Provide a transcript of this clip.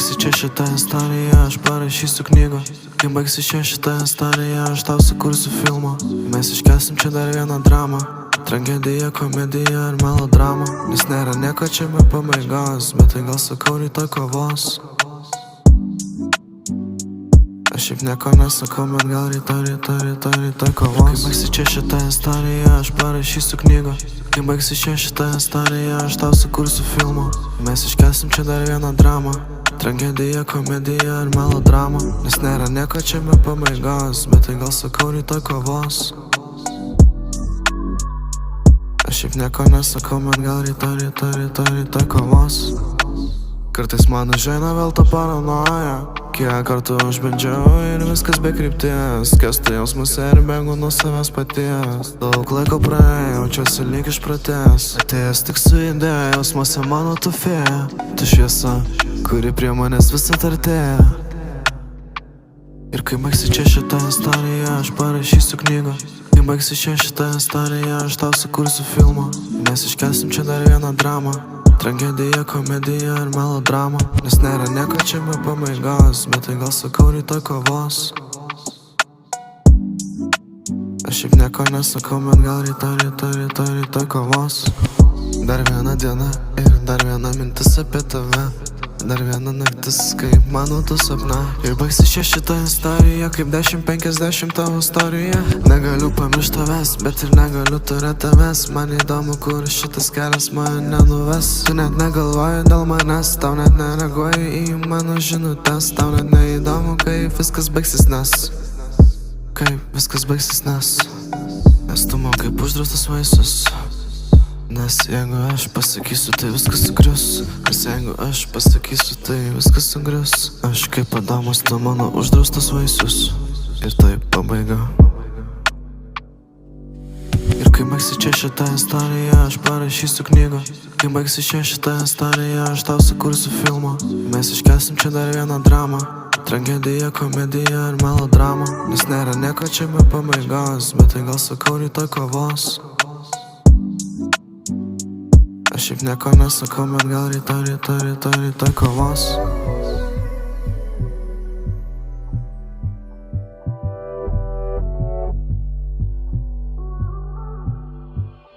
baigsi čia šitą istoriją, aš parašysiu knygą. Kai baigsi čia šitą istoriją, aš tau sukursiu filmą. Mes iškelsim čia dar vieną dramą, tragedija, komedija ar melodrama. Nes nėra nieko čia be pabaigos, bet tai gal sakau rytoj kovos. Aš šiaip nieko nesakau, bet gal rytoj kovos. Kai baigsi čia šitą istoriją, aš parašysiu knygą. Kai baigsi čia šitą istoriją, aš tau sukursiu filmą. Mes iškelsim čia dar vieną dramą, tragedija, komedija ar melodrama. Nes nėra nieko čia be pabaigos, bet tai gal sakau rytoj kovos. Aš šiaip nieko nesakau, bet gal rytoj kovos. Kartais man užeina vėl ta paranoja, kiek kartų išbandžiau ir viskas be krypties. Skęsta jausmuose ir bėgu nuo savęs paties. Daug laiko praėjo, jaučiuosi lyg išpratęs. Atėjęs tik su idėja, jausmuose mano tu fėja. Tu šviesa, kuri prie manęs visat artėja. Ir kai baigsi čia šitą istoriją, aš parašysiu knygą. Kai baigsi čia šitą istoriją, aš tau sukursiu filmą. Mes iškelsim čia dar vieną dramą, tragedija, komedija ar melodrama. Nes nėra nieko čia be pabaigos, bet tai gal sakau rytoj kovos. Aš šiaip nieko nesakau, bet gal rytoj kovos. Dar viena diena ir dar viena mintis apie tave. Dar viena naktis, kaip mano tu sapna. Ir baigsi čia šitą istoriją, kaip 10-50 tavo istorija. Negaliu pamiršti tavęs, bet ir negaliu turėti tavęs. Man įdomu, kur šitas kelias mane nenuves. Tu net negalvoji dėl manęs, tau net nereaguoji į mano žinutes. Tau net neįdomu, kaip viskas baigsis, nes tu man kaip uždraustas vaisius. Nes jeigu aš pasakysiu, tai viskas sugrius. Nes jeigu aš pasakysiu, tai viskas sugrius. Aš kaip Adamas, tu mano uždraustas vaisius. Ir tai pabaiga. Ir kai baigsi čia šitą istoriją, aš parašysiu knygą. Kai baigsi čia šitą istoriją, aš tau sukursiu filmą. Mes iškelsim čia dar vieną dramą, tragedija, komedija ar melodrama. Nes nėra nieko čia be pabaigos, bet tai gal sakau rytoj kovos. Aš šiaip nieko nesakau, bet gal rytoj kovos.